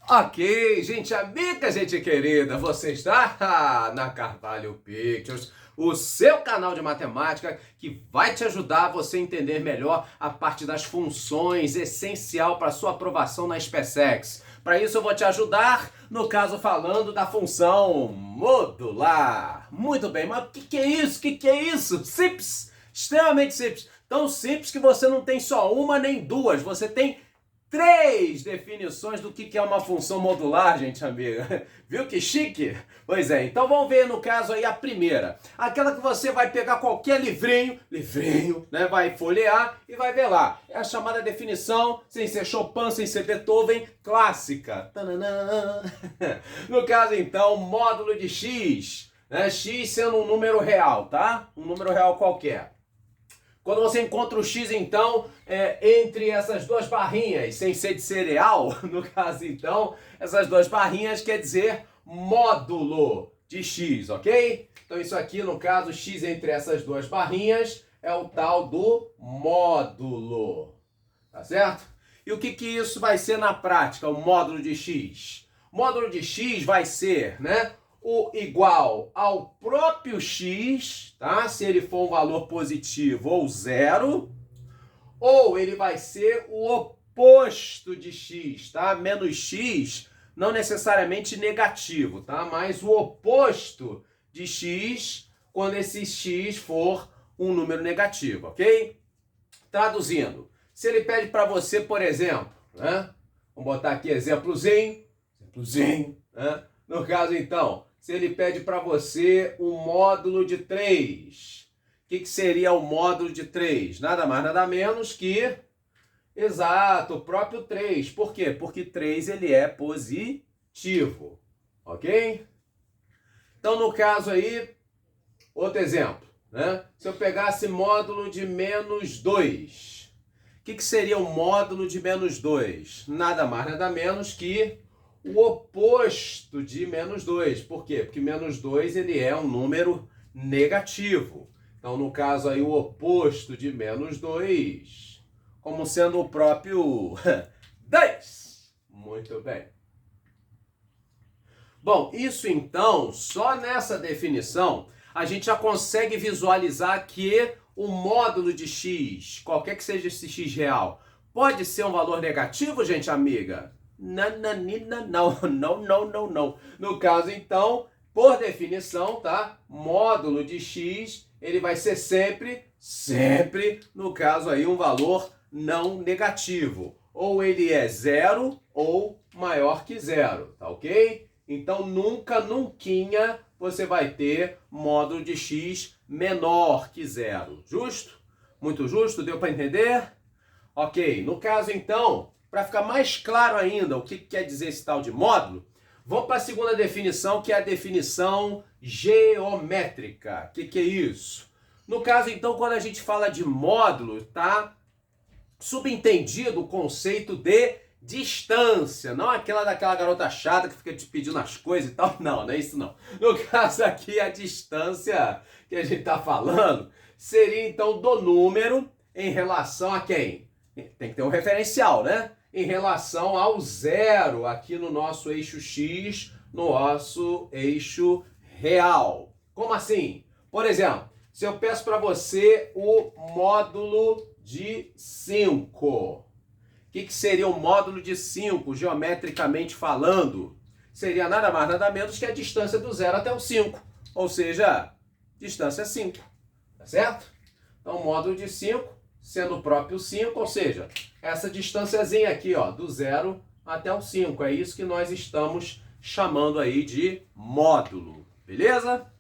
Ok, gente amiga, gente querida, você está na Carvalho Pictures, o seu canal de matemática que vai te ajudar a você entender melhor a parte das funções essencial para sua aprovação na SpaceX. Para isso eu vou te ajudar, no caso falando da função modular. Muito bem, mas o que é isso? O que é isso? Simples, extremamente simples. Tão simples que você não tem só uma nem duas, você tem três definições do que é uma função modular, gente amiga. Viu que chique? Pois é, então vamos ver no caso aí a primeira. Aquela que você vai pegar qualquer livrinho, né? Vai folhear e vai ver lá. É a chamada definição, sem ser Chopin, sem ser Beethoven, clássica. Tananã. No caso então, módulo de x, né? X sendo um número real, tá? Um número real qualquer. Quando você encontra o x, então, entre essas duas barrinhas, sem ser de cereal, no caso, então, essas duas barrinhas quer dizer módulo de x, ok? Então, isso aqui, no caso, x entre essas duas barrinhas é o tal do módulo, tá certo? E o que isso vai ser na prática, o módulo de x? O módulo de x vai ser, né, o igual ao próprio x, tá? Se ele for um valor positivo ou zero, ou ele vai ser o oposto de x, tá? Menos x, não necessariamente negativo, tá? Mas o oposto de x, quando esse x for um número negativo, ok? Traduzindo, se ele pede para você, por exemplo, né? Vamos botar aqui exemplozinho, né? No caso, então, se ele pede para você um módulo de 3, o que seria o módulo de 3? Nada mais, nada menos que, exato, o próprio 3. Por quê? Porque 3 ele é positivo, ok? Então, no caso aí, outro exemplo, né? Se eu pegasse módulo de menos 2, o que seria o módulo de menos 2? Nada mais, nada menos que o oposto de menos 2. Por quê? Porque menos 2 ele é um número negativo. Então, no caso aí, o oposto de menos 2, como sendo o próprio 10. Muito bem. Bom, isso então, só nessa definição, a gente já consegue visualizar que o módulo de x, qualquer que seja esse x real, pode ser um valor negativo, gente amiga? Nananina, não. No caso, então, por definição, tá? Módulo de x, ele vai ser sempre, no caso aí, um valor não negativo. Ou ele é zero ou maior que zero, tá ok? Então, nunca você vai ter módulo de x menor que zero. Justo? Muito justo? Deu para entender? Ok, no caso, então, para ficar mais claro ainda o que quer dizer esse tal de módulo, vamos para a segunda definição, que é a definição geométrica. O que é isso? No caso, então, quando a gente fala de módulo, tá subentendido o conceito de distância, não aquela daquela garota chata que fica te pedindo as coisas e tal, não é isso não. No caso aqui, a distância que a gente está falando seria, então, do número em relação a quem? Tem que ter um referencial, né? Em relação ao zero aqui no nosso eixo X, no nosso eixo real. Como assim? Por exemplo, se eu peço para você o módulo de 5, o que seria o módulo de 5, geometricamente falando? Seria nada mais, nada menos que a distância do 0 até o 5, ou seja, distância 5, tá certo? Então, o módulo de 5 sendo o próprio 5, ou seja, essa distânciazinha aqui, ó, do 0 até o 5. É isso que nós estamos chamando aí de módulo, beleza?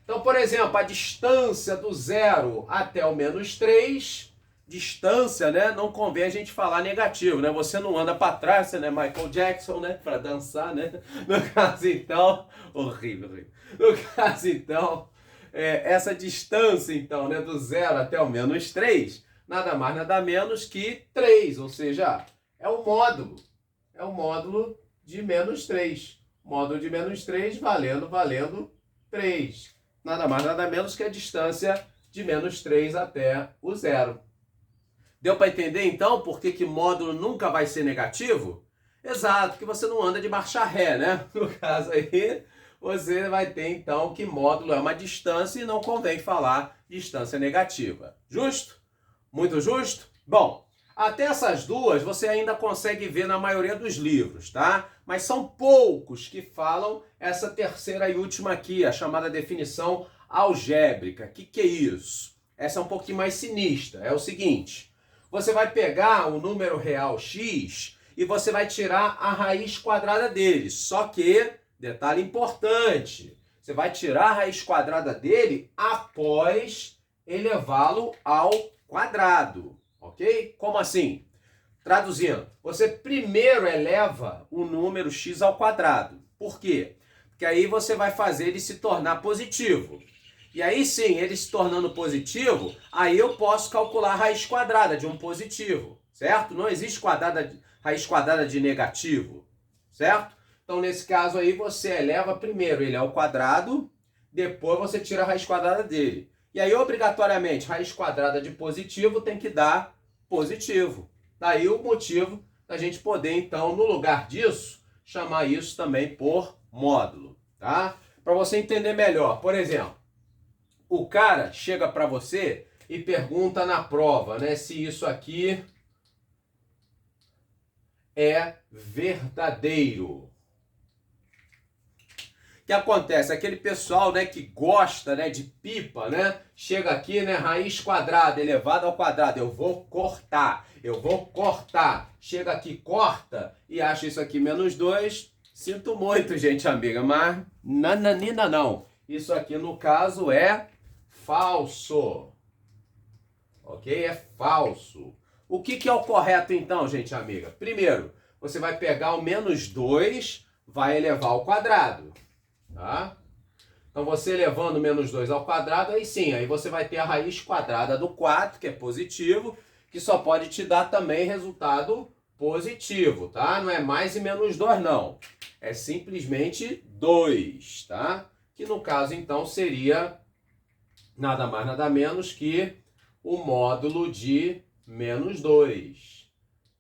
Então, por exemplo, a distância do 0 até o menos 3, distância, né? Não convém a gente falar negativo, né? Você não anda para trás, você não é Michael Jackson, né? Para dançar, né? No caso, então, horrível. No caso, então, essa distância, então, né, do 0 até o menos 3, nada mais, nada menos que 3, ou seja, é o módulo de menos 3. Módulo de menos 3 valendo 3. Nada mais, nada menos que a distância de menos 3 até o 0. Deu para entender, então, por que módulo nunca vai ser negativo? Exato, que você não anda de marcha ré, né? No caso aí, você vai ter então que módulo é uma distância e não convém falar distância negativa. Justo? Muito justo? Bom, até essas duas você ainda consegue ver na maioria dos livros, tá? Mas são poucos que falam essa terceira e última aqui, a chamada definição algébrica. O que é isso? Essa é um pouquinho mais sinistra. É o seguinte, você vai pegar o número real x e você vai tirar a raiz quadrada dele. Só que, detalhe importante, você vai tirar a raiz quadrada dele após elevá-lo ao quadrado, ok? Como assim? Traduzindo, você primeiro eleva o número x ao quadrado. Por quê? Porque aí você vai fazer ele se tornar positivo. E aí sim, ele se tornando positivo, aí eu posso calcular a raiz quadrada de um positivo, certo? Não existe raiz quadrada de negativo, certo? Então nesse caso aí você eleva primeiro ele ao quadrado, depois você tira a raiz quadrada dele. E aí, obrigatoriamente, raiz quadrada de positivo tem que dar positivo. Daí o motivo da gente poder, então, no lugar disso, chamar isso também por módulo, tá? Para você entender melhor, por exemplo, o cara chega para você e pergunta na prova, né, se isso aqui é verdadeiro. O que acontece? Aquele pessoal, né, que gosta, né, de pipa, né, chega aqui, né, raiz quadrada elevada ao quadrado, eu vou cortar. Chega aqui, corta e acha isso aqui menos 2. Sinto muito, gente amiga, mas nananina não. Isso aqui, no caso, é falso. Ok? É falso. O que é o correto, então, gente amiga? Primeiro, você vai pegar o menos 2, vai elevar ao quadrado. Tá? Então você elevando menos 2 ao quadrado, aí sim, aí você vai ter a raiz quadrada do 4, que é positivo, que só pode te dar também resultado positivo, tá? Não é mais e menos 2 não, é simplesmente 2, tá? Que no caso então seria nada mais nada menos que o módulo de menos 2.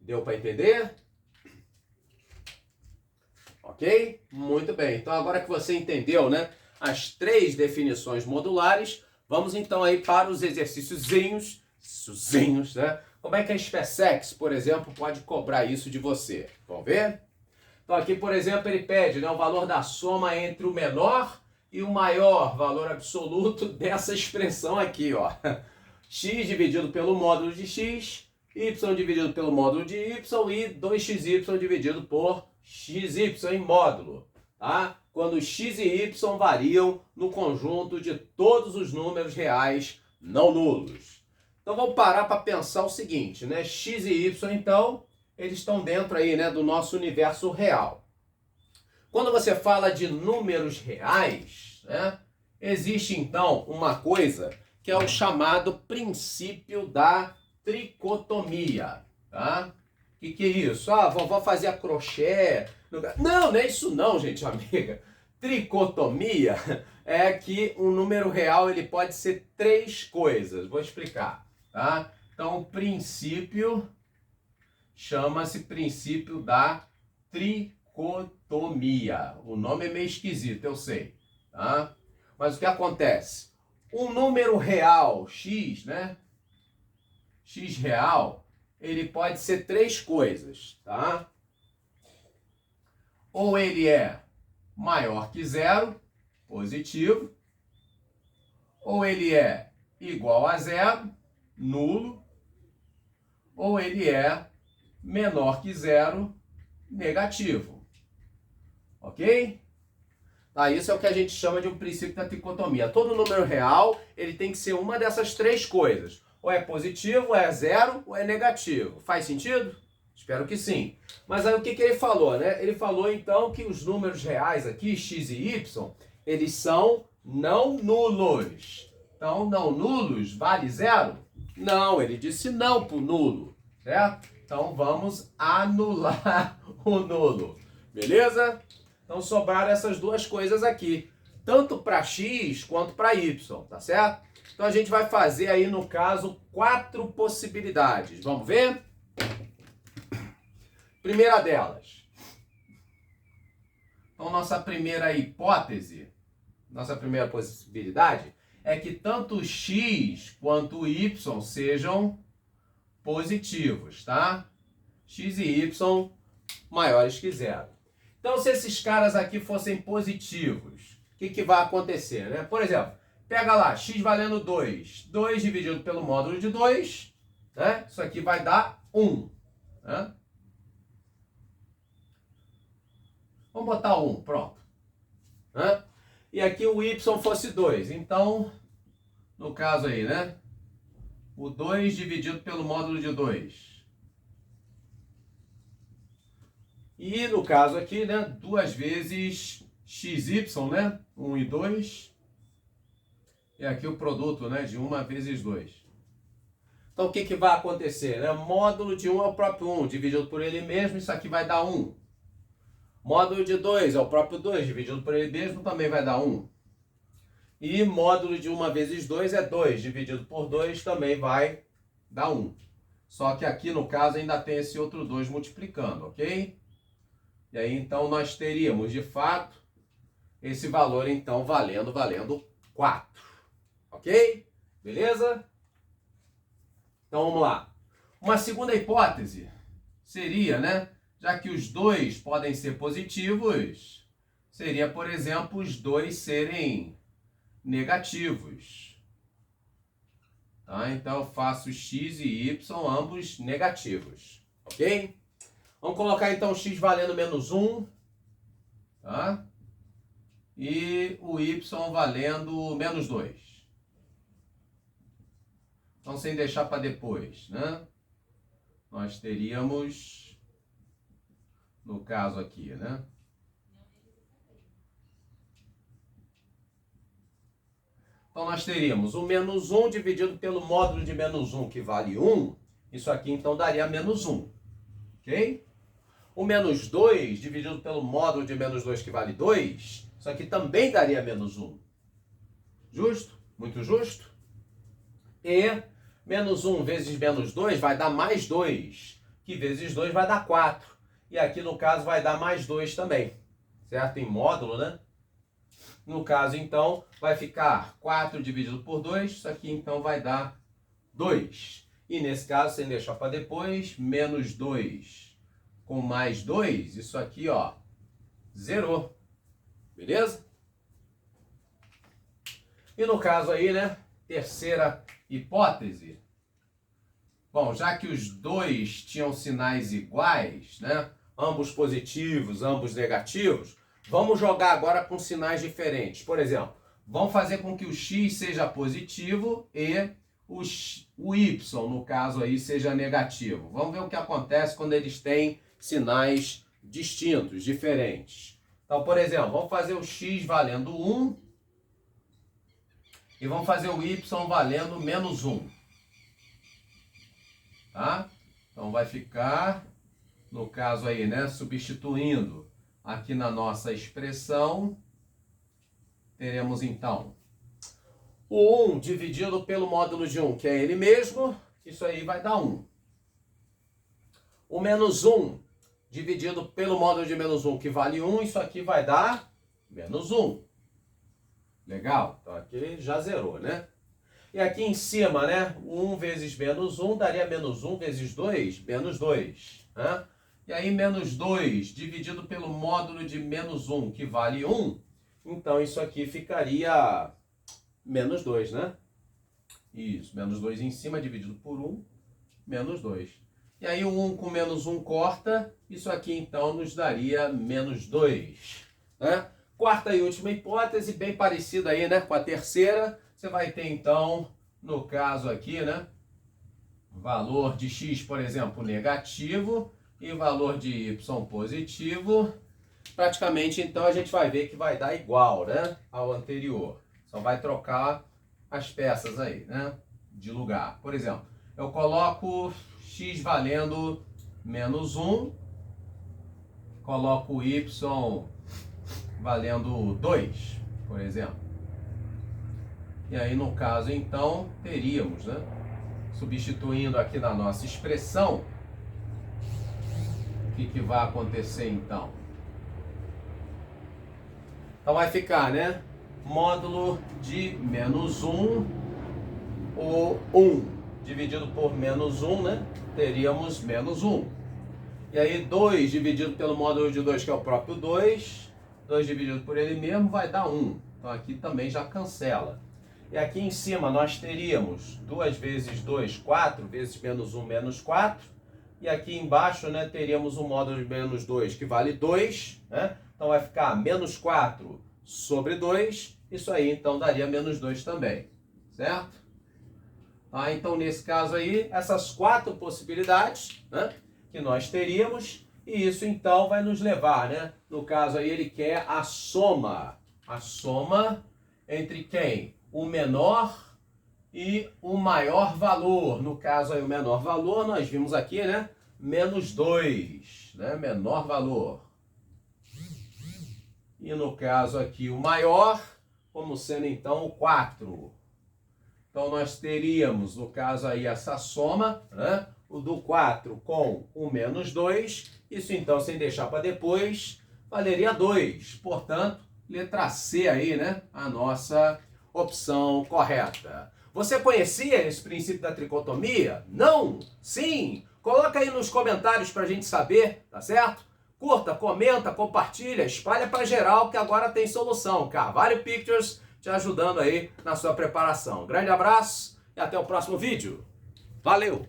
Deu para entender? Ok? Muito bem. Então, agora que você entendeu, né, as 3 definições modulares, vamos então aí para os exercíciozinhos, né? Como é que a SpaceX, por exemplo, pode cobrar isso de você? Vamos ver? Então, aqui, por exemplo, ele pede, né, o valor da soma entre o menor e o maior valor absoluto dessa expressão aqui, ó. X dividido pelo módulo de x, y dividido pelo módulo de y e 2xy dividido por xy em módulo, tá? Quando x e y variam no conjunto de todos os números reais não nulos. Então vamos parar para pensar o seguinte, né? X e y, então, eles estão dentro aí, né, do nosso universo real. Quando você fala de números reais, né, existe então uma coisa que é o chamado princípio da tricotomia, tá? O que é isso? Ah, vovó fazia crochê. Não, não é isso não, gente amiga. Tricotomia é que um número real ele pode ser 3 coisas. Vou explicar, tá? Então, o princípio chama-se princípio da tricotomia. O nome é meio esquisito, eu sei, tá? Mas o que acontece? Um número real, x, né? X real, ele pode ser 3 coisas, tá? Ou ele é maior que 0, positivo, ou ele é igual a 0, nulo, ou ele é menor que 0, negativo. Ok? Tá, isso é o que a gente chama de um princípio da tricotomia. Todo número real, ele tem que ser uma dessas 3 coisas. Ou é positivo, ou é 0, ou é negativo. Faz sentido? Espero que sim. Mas aí o que ele falou, né? Ele falou então que os números reais aqui, x e y, eles são não nulos. Então, não nulos vale 0? Não, ele disse não para o nulo, certo? Então, vamos anular o nulo. Beleza? Então, sobraram essas 2 coisas aqui. Tanto para x quanto para y, tá certo? Então, a gente vai fazer aí, no caso, 4 possibilidades. Vamos ver? Primeira delas. Então, nossa primeira hipótese, nossa primeira possibilidade é que tanto x quanto y sejam positivos, tá? X e y maiores que zero. Então, se esses caras aqui fossem positivos, o que vai acontecer, né? Por exemplo, pega lá, x valendo 2. 2 dividido pelo módulo de 2, né? Isso aqui vai dar 1. Né? Vamos botar 1, pronto. Né? E aqui o y fosse 2. Então, no caso aí, né? O 2 dividido pelo módulo de 2. E no caso aqui, né? 2 vezes xy, né? 1 e 2. E aqui o produto, né? De 1 vezes 2. Então o que vai acontecer? Né? Módulo de 1 é o próprio 1, dividido por ele mesmo, isso aqui vai dar 1. Módulo de 2 é o próprio 2, dividido por ele mesmo, também vai dar 1. E módulo de 1 vezes 2 é 2, dividido por 2 também vai dar 1. Só que aqui no caso ainda tem esse outro 2 multiplicando, ok? E aí então nós teríamos de fato esse valor então valendo 4. Ok? Beleza? Então vamos lá. Uma segunda hipótese seria, né? Já que os dois podem ser positivos, seria, por exemplo, os dois serem negativos. Tá? Então eu faço x e y ambos negativos. Ok? Vamos colocar então x valendo menos 1. Tá? E o y valendo menos 2. Então, sem deixar para depois, né? Nós teríamos, no caso aqui, né? Então, nós teríamos o menos 1 dividido pelo módulo de menos 1, que vale 1. Isso aqui, então, daria menos 1. Ok? O menos 2 dividido pelo módulo de menos 2, que vale 2. Isso aqui também daria menos 1. Justo? Muito justo? E menos 1 vezes menos 2 vai dar mais 2, que vezes 2 vai dar 4. E aqui no caso vai dar mais 2 também, certo? Em módulo, né? No caso então vai ficar 4 dividido por 2, isso aqui então vai dar 2. E nesse caso, sem deixar para depois, menos 2 com mais 2, isso aqui ó, zerou. Beleza? E no caso aí, né? Terceira hipótese. Bom, já que os dois tinham sinais iguais, né? Ambos positivos, ambos negativos, vamos jogar agora com sinais diferentes. Por exemplo, vamos fazer com que o x seja positivo e o y, no caso aí, seja negativo. Vamos ver o que acontece quando eles têm sinais distintos, diferentes. Então, por exemplo, vamos fazer o x valendo 1 e vamos fazer o y valendo menos 1. Tá? Então vai ficar, no caso aí, né, substituindo aqui na nossa expressão, teremos então o 1 dividido pelo módulo de 1, que é ele mesmo, isso aí vai dar 1. O menos 1 dividido pelo módulo de menos 1, que vale 1, isso aqui vai dar menos 1. Legal? Então aqui já zerou, né? E aqui em cima, né? 1 vezes menos 1 daria menos 1 vezes 2, menos 2. Né? E aí menos 2 dividido pelo módulo de menos 1, que vale 1. Então isso aqui ficaria menos 2, né? Isso, menos 2 em cima dividido por 1, menos 2. E aí o 1 com menos 1 corta, isso aqui então nos daria menos 2. Né? Quarta e última hipótese, bem parecida aí, né, com a terceira. Você vai ter então, no caso aqui, né, valor de x, por exemplo, negativo e valor de y positivo. Praticamente então a gente vai ver que vai dar igual, né, ao anterior. Só vai trocar as peças aí, né, de lugar. Por exemplo, eu coloco x valendo menos 1, coloco y valendo 2, por exemplo. E aí, no caso, então, teríamos, né? Substituindo aqui na nossa expressão, o que vai acontecer, então? Então vai ficar, né? Módulo de menos 1 ou 1 dividido por menos 1, né? Teríamos menos 1. E aí 2 dividido pelo módulo de 2, que é o próprio 2. 2 dividido por ele mesmo vai dar 1. Então aqui também já cancela. E aqui em cima nós teríamos 2 vezes 2, 4, vezes menos 1, menos 4. E aqui embaixo, né, teríamos um módulo de menos 2, que vale 2. Né? Então vai ficar menos 4 sobre 2. Isso aí, então, daria menos 2 também. Certo? Ah, então, nesse caso aí, essas 4 possibilidades, né, que nós teríamos. E isso, então, vai nos levar, né? No caso aí, ele quer a soma. A soma entre quem? O menor e o maior valor. No caso aí, o menor valor, nós vimos aqui, né? Menos 2, né? Menor valor. E no caso aqui, o maior, como sendo então o 4. Então nós teríamos, no caso aí, essa soma, né? O do 4 com o menos 2. Isso então, sem deixar para depois, valeria 2. Portanto, letra C aí, né? A nossa opção correta. Você conhecia esse princípio da tricotomia? Não? Sim? Coloca aí nos comentários para a gente saber, tá certo? Curta, comenta, compartilha, espalha para geral que agora tem solução. Carvalho Pictures te ajudando aí na sua preparação. Grande abraço e até o próximo vídeo. Valeu!